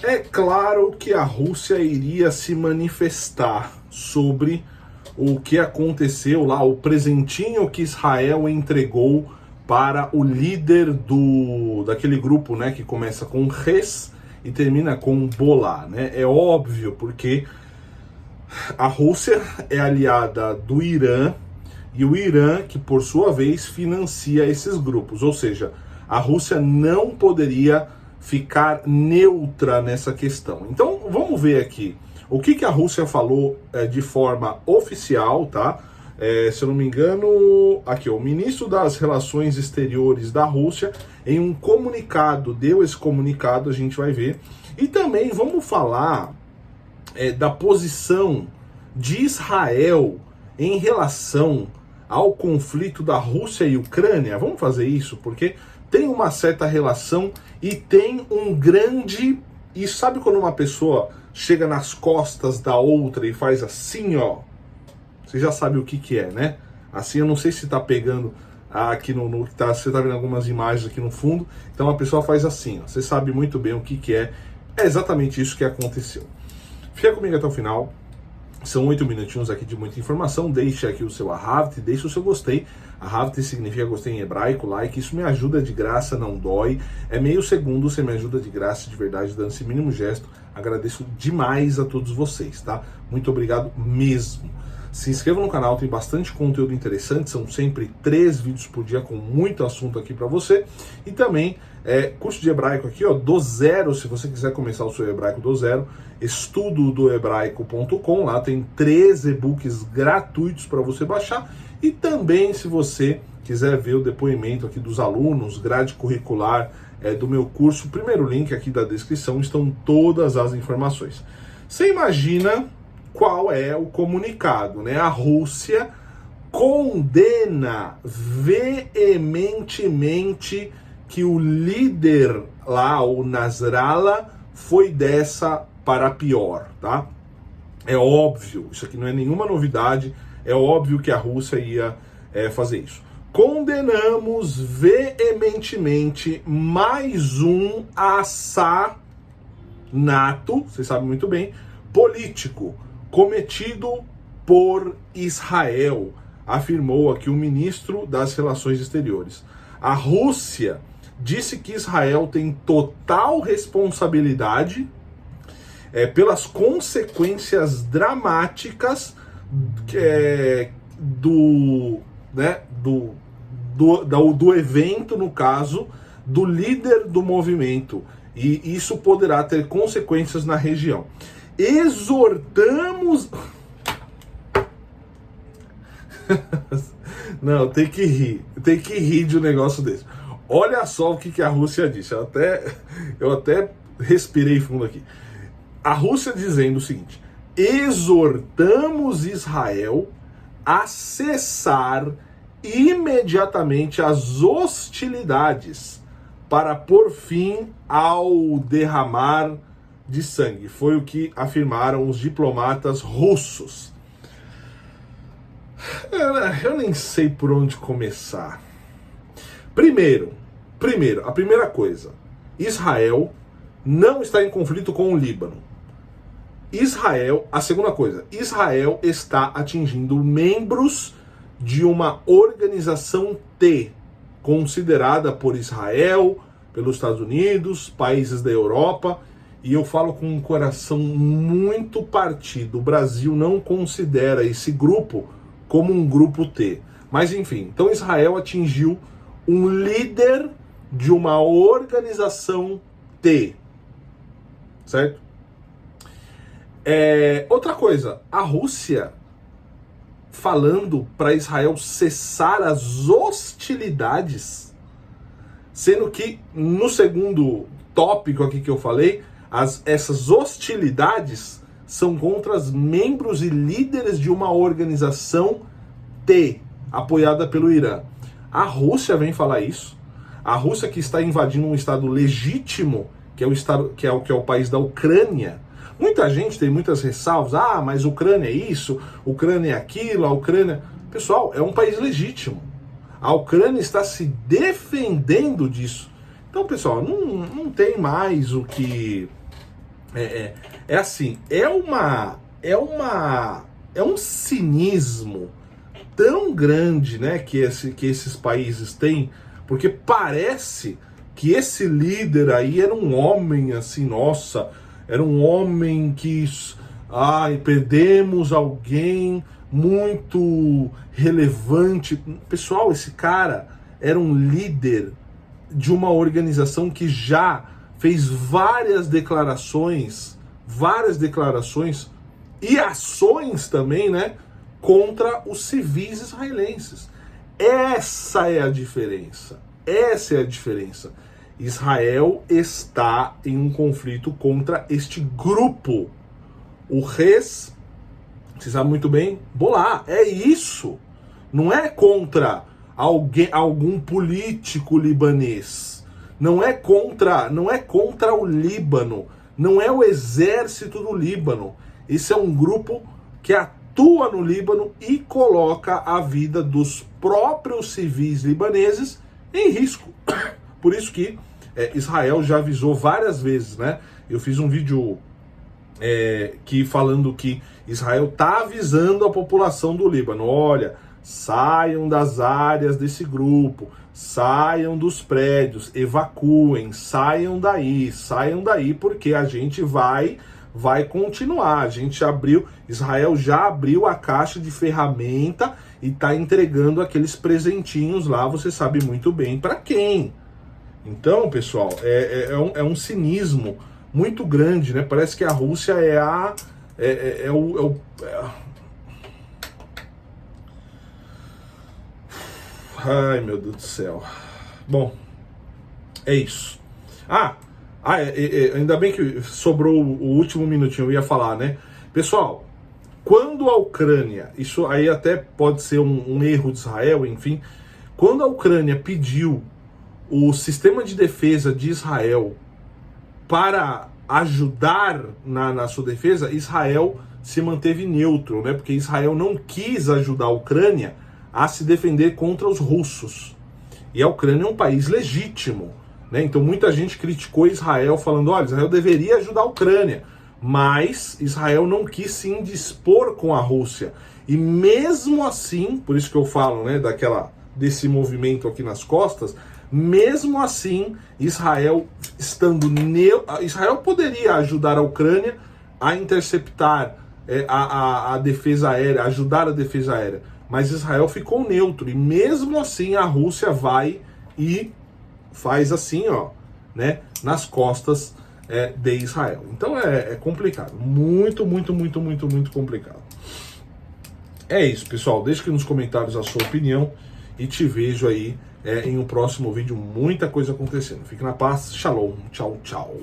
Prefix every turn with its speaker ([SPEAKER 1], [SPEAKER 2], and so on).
[SPEAKER 1] É claro que a Rússia iria se manifestar sobre o que aconteceu lá, o presentinho que Israel entregou para o líder daquele grupo, né, que começa com Res e termina com Bolá, né? É óbvio, porque a Rússia é aliada do Irã e o Irã, que por sua vez financia esses grupos, ou seja, a Rússia não poderia ficar neutra nessa questão. Então vamos ver aqui o que a Rússia falou de forma oficial, tá? Se eu não me engano, aqui o ministro das Relações Exteriores da Rússia, em um comunicado, deu esse comunicado, a gente vai ver. E também vamos falar da posição de Israel em relação ao conflito da Rússia e Ucrânia. Vamos fazer isso, porque tem uma certa relação e tem um grande... E sabe quando uma pessoa chega nas costas da outra e faz assim, ó? Você já sabe o que é, né? Assim, eu não sei se tá pegando aqui você tá vendo algumas imagens aqui no fundo. Então a pessoa faz assim, ó. Você sabe muito bem o que é. É exatamente isso que aconteceu. Fica comigo até o final. São 8 minutinhos aqui de muita informação. Deixe aqui o seu ahavte, deixe o seu gostei. Ahavte significa gostei em hebraico, like. Isso me ajuda de graça, não dói. É meio segundo, você me ajuda de graça, de verdade, dando esse mínimo gesto. Agradeço demais a todos vocês, tá? Muito obrigado mesmo. Se inscreva no canal, tem bastante conteúdo interessante, são sempre 3 vídeos por dia com muito assunto aqui para você. E também curso de hebraico aqui, ó, do zero, se você quiser começar o seu hebraico do zero, estudodohebraico.com, lá tem 3 e-books gratuitos para você baixar. E também, se você quiser ver o depoimento aqui dos alunos, grade curricular do meu curso, o primeiro link aqui da descrição estão todas as informações. Você imagina qual é o comunicado, né? A Rússia condena veementemente que o líder lá, o Nasrallah, foi dessa para pior, tá? É óbvio, isso aqui não é nenhuma novidade, é óbvio que a Rússia ia fazer isso. Condenamos veementemente mais um assassinato, vocês sabem muito bem, político, cometido por Israel, afirmou aqui o ministro das Relações Exteriores. A Rússia disse que Israel tem total responsabilidade pelas consequências dramáticas do evento, no caso, do líder do movimento. E isso poderá ter consequências na região. Exortamos... Não, tem que rir de um negócio desse. Olha só o que a Rússia disse. Eu até respirei fundo aqui. A Rússia dizendo o seguinte: exortamos Israel a cessar imediatamente as hostilidades para pôr fim ao derramar de sangue. Foi o que afirmaram os diplomatas russos. Eu nem sei por onde começar. Primeiro, a primeira coisa, Israel não está em conflito com o Líbano. A segunda coisa, Israel está atingindo membros de uma organização T, considerada por Israel, pelos Estados Unidos, países da Europa, e eu falo com um coração muito partido. O Brasil não considera esse grupo como um grupo T. Mas enfim, então Israel atingiu um líder de uma organização T. Certo? Outra coisa, a Rússia falando para Israel cessar as hostilidades, sendo que no segundo tópico aqui que eu falei, essas hostilidades são contra os membros e líderes de uma organização T, apoiada pelo Irã. A Rússia vem falar isso. A Rússia, que está invadindo um estado legítimo, que é o país da Ucrânia. Muita gente tem muitas ressalvas. Ah, mas Ucrânia é isso, Ucrânia é aquilo, a Ucrânia... Pessoal, é um país legítimo. A Ucrânia está se defendendo disso. Então, pessoal, não tem mais o que É assim, é um cinismo tão grande, né, que esses países têm, porque parece que esse líder aí era um homem assim, nossa, era um homem que, perdemos alguém muito relevante. Pessoal, esse cara era um líder de uma organização que já fez várias declarações e ações também, né, contra os civis israelenses. Essa é a diferença. Essa é a diferença. Israel está em um conflito contra este grupo. O Hezbollah, você sabe muito bem, é isso. Não é contra algum político libanês. Não é contra o Líbano. Não é o exército do Líbano. Esse é um grupo que atua no Líbano e coloca a vida dos próprios civis libaneses em risco. Por isso que Israel já avisou várias vezes, né? Eu fiz um vídeo falando que Israel está avisando a população do Líbano: olha, saiam das áreas desse grupo, saiam dos prédios, evacuem, saiam daí, porque a gente vai continuar. Israel já abriu a caixa de ferramenta e está entregando aqueles presentinhos lá, você sabe muito bem para quem. Então, pessoal, é um cinismo muito grande, né? Parece que a Rússia ai, meu Deus do céu. Bom, é isso. Ainda bem que sobrou o último minutinho, eu ia falar, né? Pessoal, quando a Ucrânia, isso aí até pode ser um erro de Israel, enfim, quando a Ucrânia pediu o sistema de defesa de Israel para ajudar na sua defesa, Israel se manteve neutro, né? Porque Israel não quis ajudar a Ucrânia a se defender contra os russos. E a Ucrânia é um país legítimo, né? Então muita gente criticou Israel falando: olha, Israel deveria ajudar a Ucrânia, mas Israel não quis se indispor com a Rússia. E mesmo assim, por isso que eu falo, né, desse movimento aqui nas costas, mesmo assim, Israel Israel poderia ajudar a Ucrânia a interceptar a defesa aérea, ajudar a defesa aérea, mas Israel ficou neutro, e mesmo assim a Rússia vai e faz assim, ó, né, nas costas de Israel. Então é complicado, muito complicado. É isso, pessoal, deixe aqui nos comentários a sua opinião e te vejo aí em um próximo vídeo. Muita coisa acontecendo. Fique na paz, shalom, tchau, tchau.